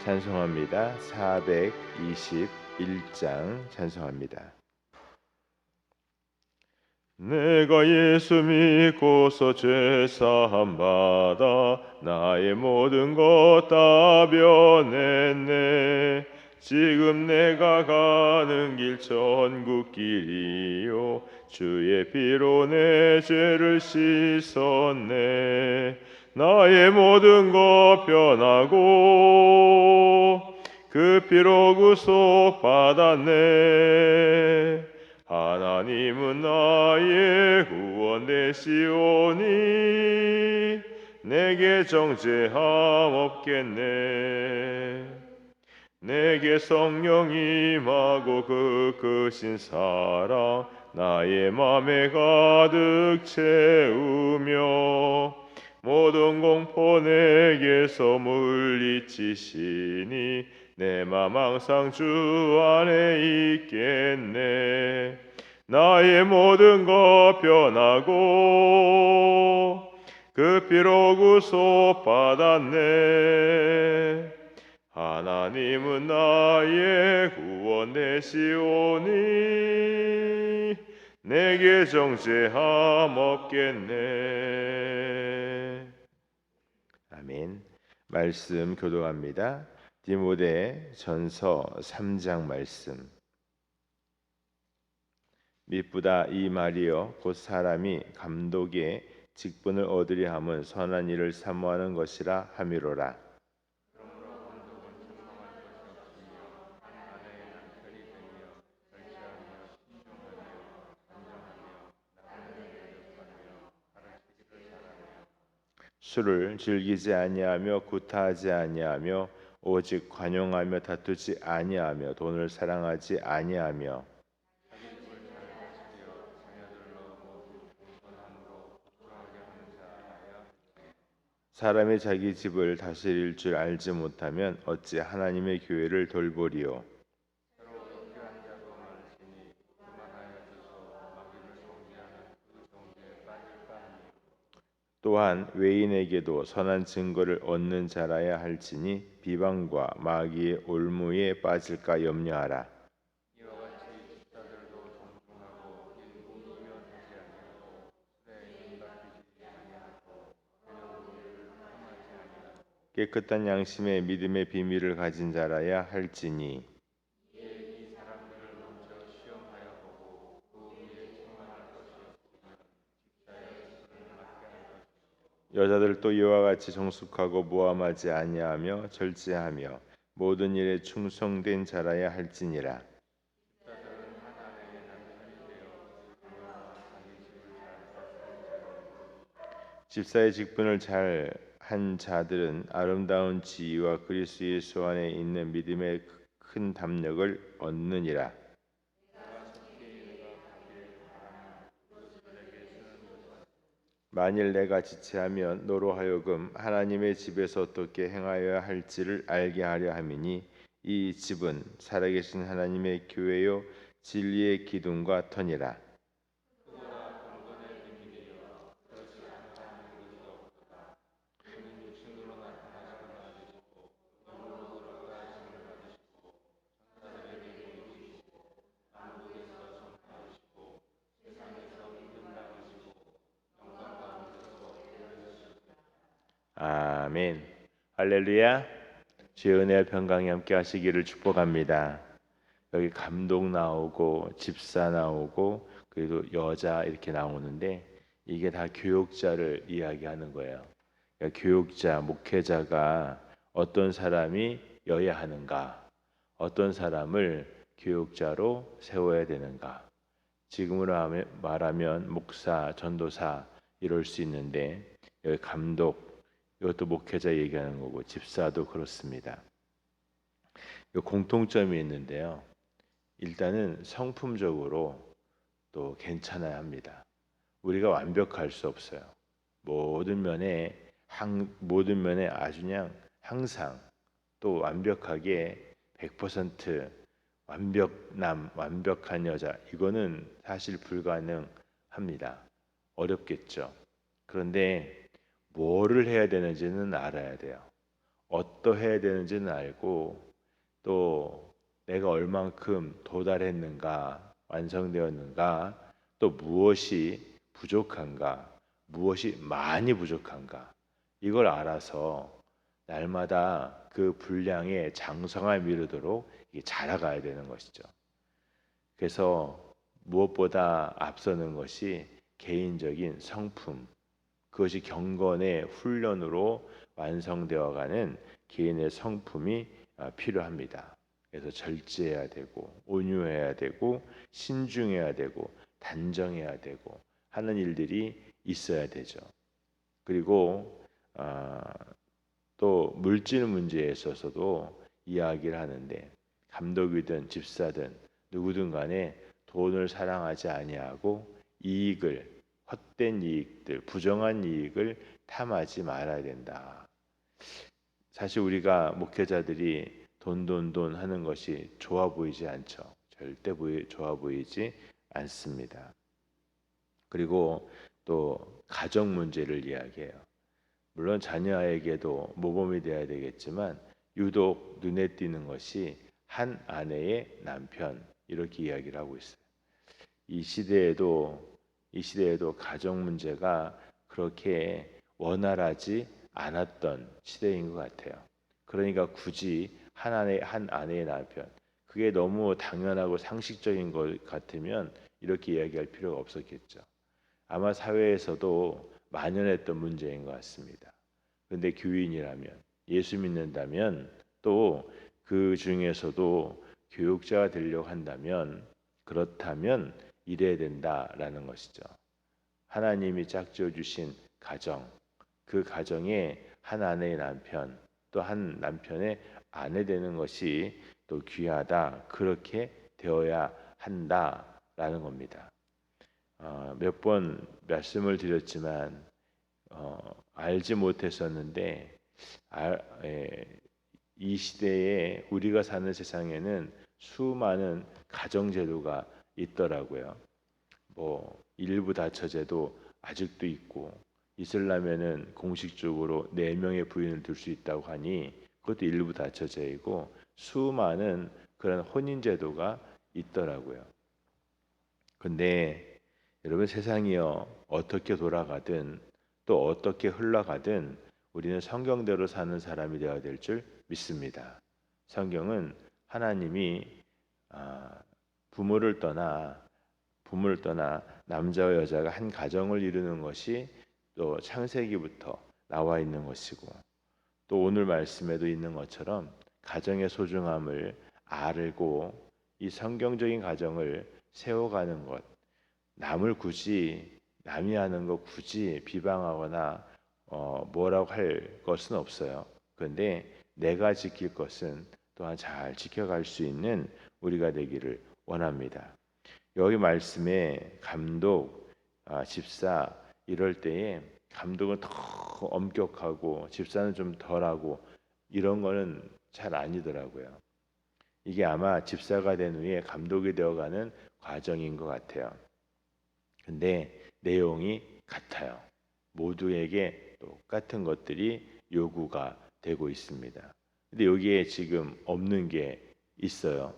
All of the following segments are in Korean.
찬송합니다. 421장 찬송합니다. 내가 예수 믿고서 죄 사함 받아 나의 모든 것 다 변했네. 지금 내가 가는 길 천국 길이요 주의 피로 내 죄를 씻었네. 나의 모든 것 변하고 그 피로 구속 받았네. 하나님은 나의 구원 되시오니 내게 정죄함 없겠네. 내게 성령 임하고 그 크신 사랑 나의 맘에 가득 채우며 모든 공포 내게서 물리치시니 내 맘 항상 주 안에 있겠네. 나의 모든 것 변하고 그 피로 구속 받았네. 하나님은 나의 구원 되시오니 내게 정죄함 없겠네. 아멘. 말씀 교독합니다. 디모데 전서 3장 말씀. 미쁘다 이 말이여 곧 사람이 감독의 직분을 얻으려 함은 선한 일을 사모하는 것이라 함이로라. 술을 즐기지 아니하며 구타하지 아니하며 오직 관용하며 다투지 아니하며 돈을 사랑하지 아니하며 사람이 자기 집을 다스릴 줄 알지 못하면 어찌 하나님의 교회를 돌보리요. 또한 외인에게도 선한 증거를 얻는 자라야 할지니 비방과 마귀의 올무에 빠질까 염려하라. 깨끗한 양심의 믿음의 비밀을 가진 자라야 할지니 여자들도 이와 같이 정숙하고 모함하지 아니하며 절제하며 모든 일에 충성된 자라야 할지니라. 집사의 직분을 잘 한 자들은 아름다운 지위와 그리스도 예수 안에 있는 믿음의 큰 담력을 얻느니라. 만일 내가 지체하면 너로 하여금 하나님의 집에서 어떻게 행하여야 할지를 알게 하려 함이니 이 집은 살아계신 하나님의 교회요 진리의 기둥과 터니라. 아멘. 할렐루야. 주의 은혜와 평강이 함께 하시기를 축복합니다. 여기 감독 나오고 집사 나오고 그리고 여자 이렇게 나오는데 이게 다 교육자를 이야기하는 거예요. 그러니까 교육자, 목회자가 어떤 사람이 여야 하는가, 어떤 사람을 교육자로 세워야 되는가. 지금으로 말하면 목사, 전도사 이럴 수 있는데 여기 감독 이것도 목회자 얘기하는 거고 집사도 그렇습니다. 공통점이 있는데요. 일단은 성품적으로 또 괜찮아야 합니다. 우리가 완벽할 수 없어요. 모든 면에 아주 그냥 항상 또 완벽하게 100% 완벽한 여자 이거는 사실 불가능합니다. 어렵겠죠. 그런데 뭐를 해야 되는지는 알아야 돼요. 어떠해야 되는지는 알고 또 내가 얼만큼 도달했는가, 완성되었는가, 또 무엇이 부족한가, 무엇이 많이 부족한가, 이걸 알아서 날마다 그 분량의 장성함에 이르도록 자라가야 되는 것이죠. 그래서 무엇보다 앞서는 것이 개인적인 성품, 그것이 경건의 훈련으로 완성되어가는 개인의 성품이 필요합니다. 그래서 절제해야 되고 온유해야 되고 신중해야 되고 단정해야 되고 하는 일들이 있어야 되죠. 그리고 또 물질 문제에 있어서도 이야기를 하는데 감독이든 집사든 누구든 간에 돈을 사랑하지 아니하고 이익을 헛된 이익들, 부정한 이익을 탐하지 말아야 된다. 사실 우리가 목회자들이 돈 하는 것이 좋아 보이지 않죠. 절대 좋아 보이지 않습니다. 그리고 또 가정 문제를 이야기해요. 물론 자녀에게도 모범이 되어야 되겠지만 유독 눈에 띄는 것이 한 아내의 남편, 이렇게 이야기를 하고 있어요. 이 시대에도 가정 문제가 그렇게 원활하지 않았던 시대인 것 같아요. 그러니까 굳이 한 아내의 남편, 그게 너무 당연하고 상식적인 것 같으면 이렇게 이야기할 필요가 없었겠죠. 아마 사회에서도 만연했던 문제인 것 같습니다. 그런데 교인이라면, 예수 믿는다면, 또 그 중에서도 교육자가 되려고 한다면, 그렇다면 이래야 된다라는 것이죠. 하나님이 짝지어 주신 가정, 그 가정에 한 아내의 남편, 또 한 남편의 아내 되는 것이 또 귀하다, 그렇게 되어야 한다라는 겁니다. 몇 번 말씀을 드렸지만 알지 못했었는데 이 시대에 우리가 사는 세상에는 수많은 가정제도가 있더라고요. 뭐 일부 다처제도 아직도 있고, 이슬람에는 공식적으로 4명의 부인을 둘 수 있다고 하니 그것도 일부 다처제이고, 수많은 그런 혼인제도가 있더라고요. 근데 여러분, 세상이요 어떻게 돌아가든 또 어떻게 흘러가든 우리는 성경대로 사는 사람이 되어야 될 줄 믿습니다. 성경은 하나님이 부모를 떠나 남자와 여자가 한 가정을 이루는 것이 또 창세기부터 나와 있는 것이고, 또 오늘 말씀에도 있는 것처럼 가정의 소중함을 알고 이 성경적인 가정을 세워가는 것, 남이 하는 거 굳이 비방하거나 뭐라고 할 것은 없어요. 그런데 내가 지킬 것은 또한 잘 지켜갈 수 있는 우리가 되기를 원합니다. 여기 말씀에 감독, 집사, 이럴 때에 감독은 더 엄격하고 집사는 좀 덜하고 이런 거는 잘 아니더라고요. 이게 아마 집사가 된 후에 감독이 되어가는 과정인 것 같아요. 근데 내용이 같아요. 모두에게 똑같은 것들이 요구가 되고 있습니다. 근데 여기에 지금 없는 게 있어요.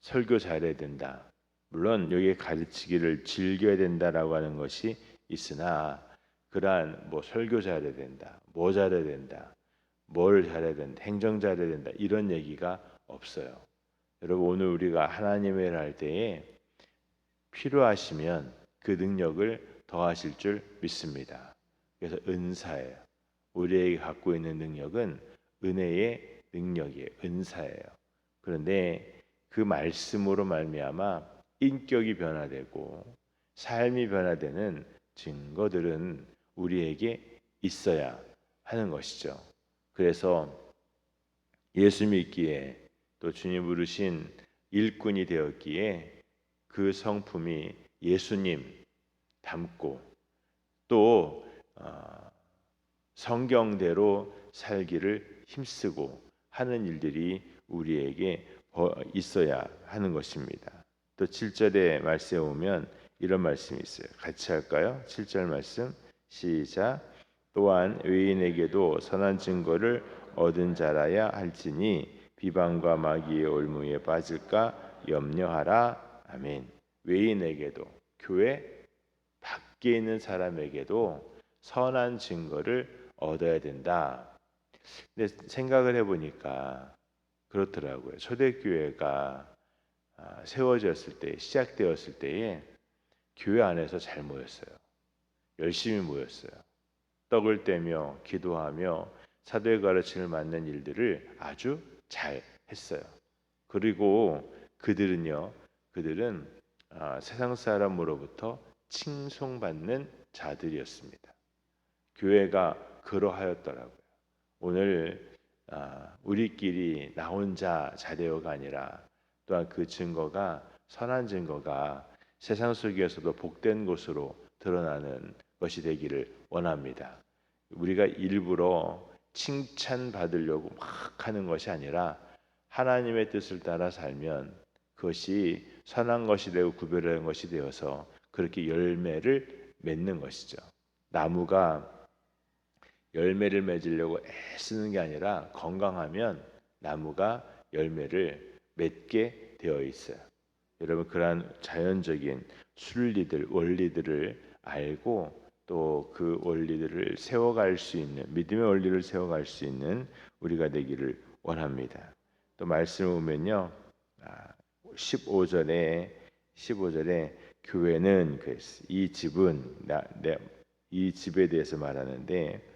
설교 잘해야 된다. 물론 여기에 가르치기를 즐겨야 된다라고 하는 것이 있으나, 그러한 뭐 설교 잘해야 된다, 뭐 잘해야 된다, 뭘 잘해야 된다, 행정 잘해야 된다, 이런 얘기가 없어요. 여러분, 오늘 우리가 하나님의 일을 할 때에 필요하시면 그 능력을 더하실 줄 믿습니다. 그래서 은사예요. 우리에게 갖고 있는 능력은 은혜의 능력이에요. 은사예요. 그런데 그 말씀으로 말미암아 인격이 변화되고 삶이 변화되는 증거들은 우리에게 있어야 하는 것이죠. 그래서 예수 믿기에 또 주님 부르신 일꾼이 되었기에 그 성품이 예수님 닮고 또 성경대로 살기를 힘쓰고 하는 일들이 우리에게 있어야 하는 것입니다. 또 7절의 말씀에 오면 이런 말씀이 있어요. 같이 할까요? 7절 말씀 시작. 또한 외인에게도 선한 증거를 얻은 자라야 할지니 비방과 마귀의 올무에 빠질까 염려하라. 아멘. 외인에게도 교회 밖에 있는 사람에게도 선한 증거를 얻어야 된다. 근데 생각을 해보니까 그렇더라고요. 초대교회가 세워졌을 때, 시작되었을 때에 교회 안에서 잘 모였어요. 열심히 모였어요. 떡을 떼며 기도하며 사도의 가르침을 맡는 일들을 아주 잘 했어요. 그리고 그들은 세상 사람으로부터 칭송받는 자들이었습니다. 교회가 그러하였더라고요. 오늘 우리끼리 나 혼자 자대어가 아니라 또한 그 증거가 선한 증거가 세상 속에서도 복된 것으로 드러나는 것이 되기를 원합니다. 우리가 일부러 칭찬받으려고 막 하는 것이 아니라 하나님의 뜻을 따라 살면 그것이 선한 것이 되고 구별하는 것이 되어서 그렇게 열매를 맺는 것이죠. 나무가 열매를 맺으려고 애쓰는 게 아니라 건강하면 나무가 열매를 맺게 되어 있어요. 여러분 그러한 자연적인 순리들, 원리들을 알고 또 그 원리들을 세워갈 수 있는 믿음의 원리를 세워갈 수 있는 우리가 되기를 원합니다. 또 말씀을 보면요, 15절에 교회는 이 집은 이 집에 대해서 말하는데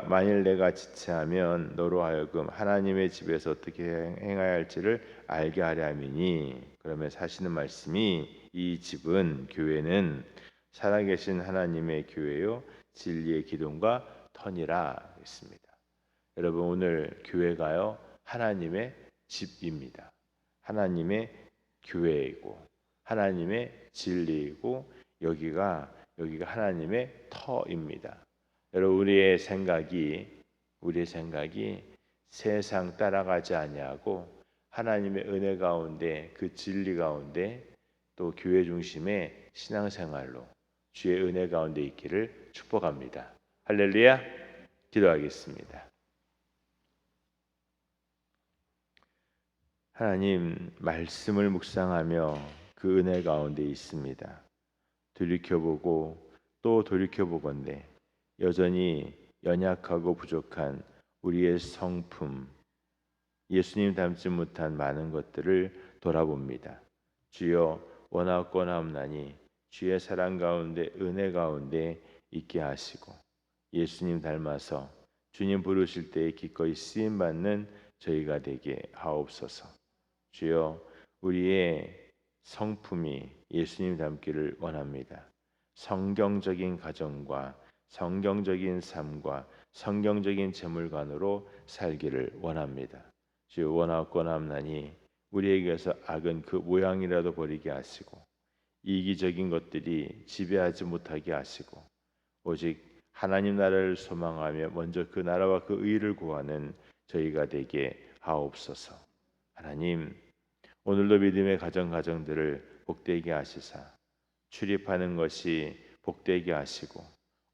만일 내가 지체하면 너로 하여금 하나님의 집에서 어떻게 행해야 할지를 알게 하려 함이니. 그러면 하시는 말씀이 이 집은 교회는 살아계신 하나님의 교회요 진리의 기둥과 터니라 했습니다. 여러분 오늘 교회가요 하나님의 집입니다. 하나님의 교회이고 하나님의 진리이고 여기가 하나님의 터입니다. 여러분 우리의 생각이 세상 따라가지 아니하고 하나님의 은혜 가운데 그 진리 가운데 또 교회 중심의 신앙생활로 주의 은혜 가운데 있기를 축복합니다. 할렐루야. 기도하겠습니다. 하나님 말씀을 묵상하며 그 은혜 가운데 있습니다. 돌이켜보고 또 돌이켜보건대 여전히 연약하고 부족한 우리의 성품, 예수님 닮지 못한 많은 것들을 돌아봅니다. 주여 원하옵나니 주의 사랑 가운데 은혜 가운데 있게 하시고 예수님 닮아서 주님 부르실 때에 기꺼이 쓰임 받는 저희가 되게 하옵소서. 주여 우리의 성품이 예수님 닮기를 원합니다. 성경적인 가정과 성경적인 삶과 성경적인 재물관으로 살기를 원합니다. 주여 원하옵나니 우리에게서 악은 그 모양이라도 버리게 하시고 이기적인 것들이 지배하지 못하게 하시고 오직 하나님 나라를 소망하며 먼저 그 나라와 그 의를 구하는 저희가 되게 하옵소서. 하나님 오늘도 믿음의 가정들을 복되게 하시사 출입하는 것이 복되게 하시고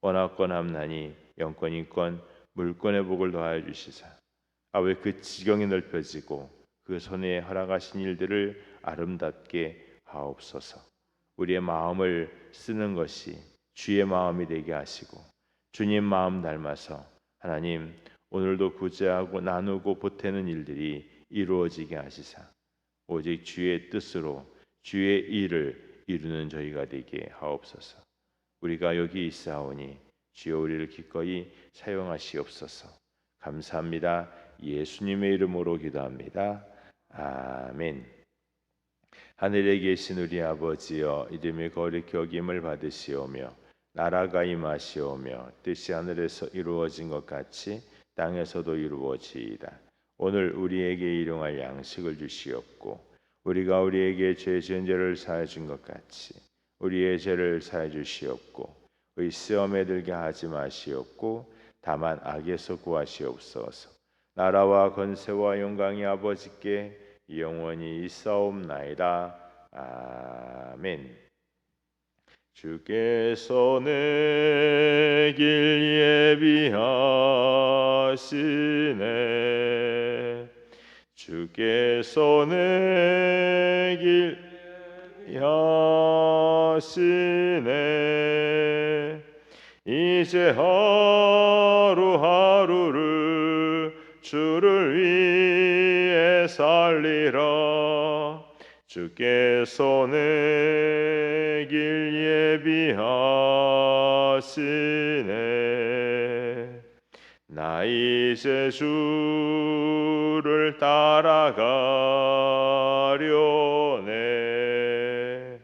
원하옵나니 영권인권 물권의 복을 더하여 주시사 아버지 그 지경이 넓혀지고 그 손에 허락하신 일들을 아름답게 하옵소서. 우리의 마음을 쓰는 것이 주의 마음이 되게 하시고 주님 마음 닮아서 하나님 오늘도 구제하고 나누고 보태는 일들이 이루어지게 하시사 오직 주의 뜻으로 주의 일을 이루는 저희가 되게 하옵소서. 우리가 여기 있사오니 주여 우리를 기꺼이 사용하시옵소서. 감사합니다. 예수님의 이름으로 기도합니다. 아멘. 하늘에 계신 우리 아버지여 이름이 거룩히 여김을 받으시오며 나라가 임하시오며 뜻이 하늘에서 이루어진 것 같이 땅에서도 이루어지이다. 오늘 우리에게 일용할 양식을 주시옵고 우리가 우리에게 죄 지은 죄를 사하여 준 것 같이 우리의 죄를 사하여 주시옵고 시험에 들게 하지 마시옵고 다만 악에서 구하시옵소서. 나라와 권세와 영광이 아버지께 영원히 있사옵나이다. 아멘. 주께서 내 길 예비하시네. 주께서 내 길 예비하시네. 이제 하루하루를 주를 위해 살리라. 주께서 내 길 예비하시네. 나 이제 주를 따라가려네.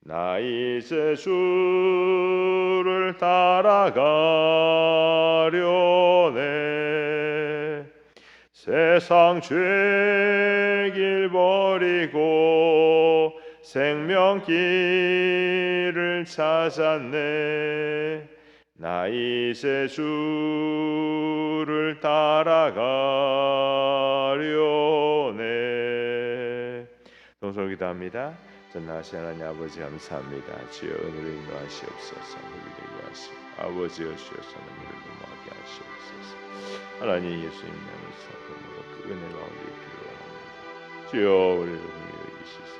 나 이제 주를 따라가려네. 세상 죄길 버리고 생명길을 찾았네. 나 이제 주를 따라가려네. 동서로 기도합니다. 전능하신 하나님 아버지 감사합니다. 주여 오늘을 인도하시옵소서. 우리에게 하시고 아버지 여시옵소서. 하나님을 도모하게 하시옵소서. 하나님 예수님 나무에서 그 은혜 가운데 있기를 원합니다. 주여 우리를 긍휼히 여기시사